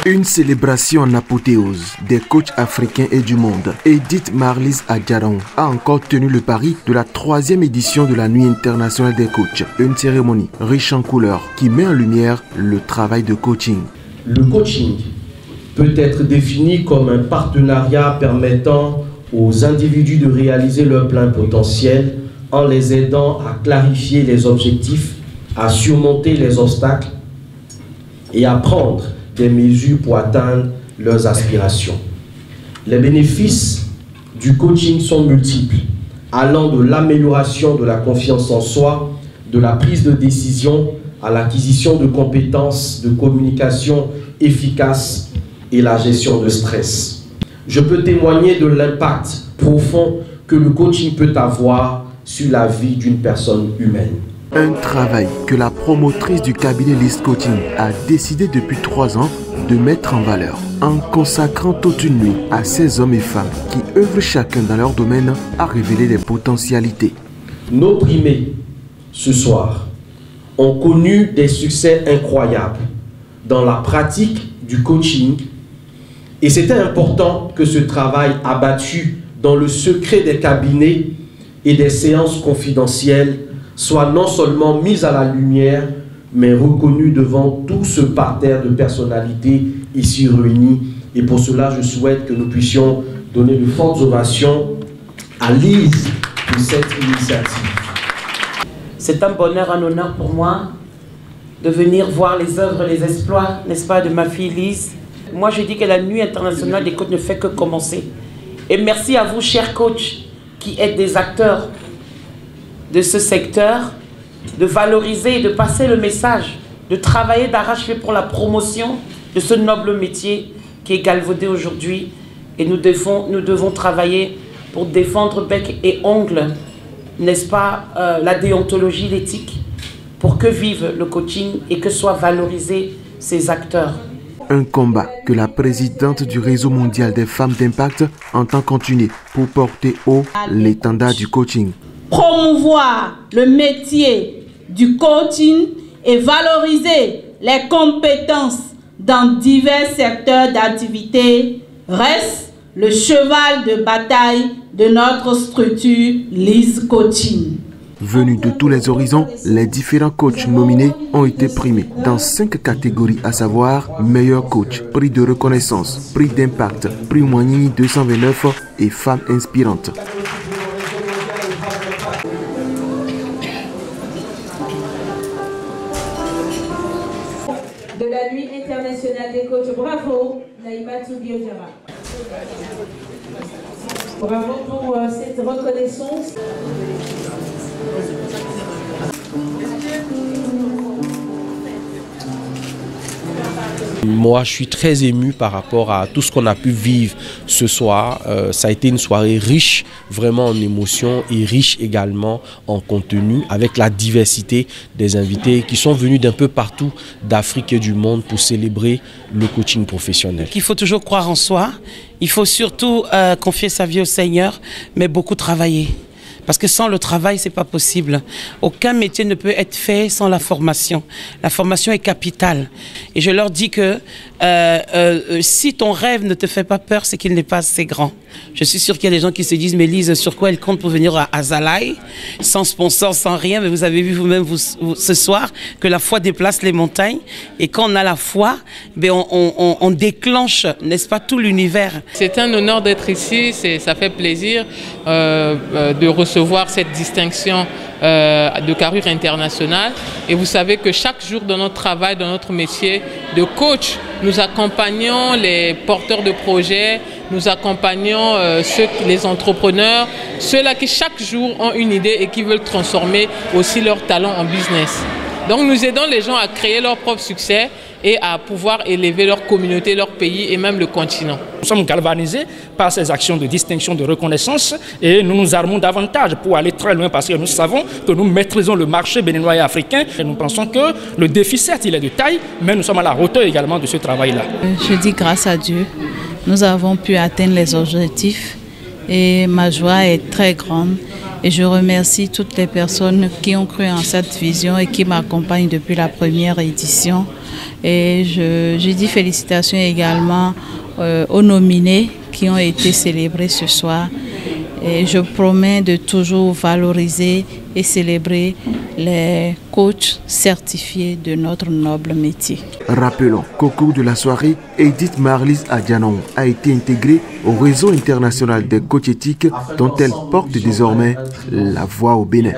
Une célébration en apothéose des coachs africains et du monde. Edith Marlise Adjaron a encore tenu le pari de la 3e édition de la Nuit internationale des coachs. Une cérémonie riche en couleurs qui met en lumière le travail de coaching. Le coaching peut être défini comme un partenariat permettant aux individus de réaliser leur plein potentiel en les aidant à clarifier les objectifs, à surmonter les obstacles et à prendre des mesures pour atteindre leurs aspirations. Les bénéfices du coaching sont multiples, allant de l'amélioration de la confiance en soi, de la prise de décision à l'acquisition de compétences de communication efficaces et la gestion de stress. Je peux témoigner de l'impact profond que le coaching peut avoir sur la vie d'une personne humaine. Un travail que la promotrice du cabinet List Coaching a décidé depuis 3 ans de mettre en valeur en consacrant toute une nuit à ces hommes et femmes qui œuvrent chacun dans leur domaine à révéler des potentialités. Nos primés, ce soir, ont connu des succès incroyables dans la pratique du coaching et c'était important que ce travail abattu dans le secret des cabinets et des séances confidentielles soit non seulement mise à la lumière, mais reconnue devant tout ce parterre de personnalités ici réunies. Et pour cela, je souhaite que nous puissions donner de fortes ovations à Lise pour cette initiative. C'est un bonheur, un honneur pour moi de venir voir les œuvres, les exploits, n'est-ce pas, de ma fille Lise. Moi, je dis que la Nuit internationale des coachs ne fait que commencer. Et merci à vous, chers coachs, qui êtes des acteurs de ce secteur, de valoriser, de passer le message, de travailler d'arrache-pied pour la promotion de ce noble métier qui est galvaudé aujourd'hui. Et nous devons travailler pour défendre bec et ongles, n'est-ce pas, la déontologie, l'éthique, pour que vive le coaching et que soient valorisés ces acteurs. Un combat que la présidente du Réseau mondial des femmes d'impact entend continuer pour porter haut l'étendard du coaching. Promouvoir le métier du coaching et valoriser les compétences dans divers secteurs d'activité reste le cheval de bataille de notre structure Lise Coaching. Venus de tous les horizons, les différents coachs nominés ont été primés dans 5 catégories, à savoir meilleur coach, prix de reconnaissance, prix d'impact, prix Moignini 229 et femmes inspirantes. De la Nuit internationale des coachs. Bravo, Naïmatou Biojama. Bravo pour cette reconnaissance. Moi, je suis très ému par rapport à tout ce qu'on a pu vivre ce soir. Ça a été une soirée riche, vraiment en émotions et riche également en contenu, avec la diversité des invités qui sont venus d'un peu partout d'Afrique et du monde pour célébrer le coaching professionnel. Il faut toujours croire en soi, il faut surtout confier sa vie au Seigneur, mais beaucoup travailler. Parce que sans le travail, ce n'est pas possible. Aucun métier ne peut être fait sans la formation. La formation est capitale. Et je leur dis que si ton rêve ne te fait pas peur, c'est qu'il n'est pas assez grand. Je suis sûr qu'il y a des gens qui se disent, mais Lise, sur quoi elle compte pour venir à Azalaï, sans sponsor, sans rien. Mais vous avez vu vous-même ce soir que la foi déplace les montagnes. Et quand on a la foi, ben on déclenche, n'est-ce pas, tout l'univers. C'est un honneur d'être ici. Ça fait plaisir de recevoir cette distinction de carrure internationale. Et vous savez que chaque jour dans notre travail, dans notre métier de coach, nous accompagnons les porteurs de projets, nous accompagnons les entrepreneurs, ceux-là qui chaque jour ont une idée et qui veulent transformer aussi leur talent en business. Donc nous aidons les gens à créer leur propre succès et à pouvoir élever leur communauté, leur pays et même le continent. Nous sommes galvanisés par ces actions de distinction, de reconnaissance et nous nous armons davantage pour aller très loin parce que nous savons que nous maîtrisons le marché béninois et africain et nous pensons que le défi, certes, il est de taille, mais nous sommes à la hauteur également de ce travail-là. Je dis grâce à Dieu, nous avons pu atteindre les objectifs et ma joie est très grande. Et je remercie toutes les personnes qui ont cru en cette vision et qui m'accompagnent depuis la première édition. Et je dis félicitations également aux nominés qui ont été célébrés ce soir. Et je promets de toujours valoriser et célébrer les coachs certifiés de notre noble métier. Rappelons qu'au cours de la soirée, Edith Marlise Adjanon a été intégrée au réseau international des coachs éthiques dont elle porte désormais la voix au Bénin.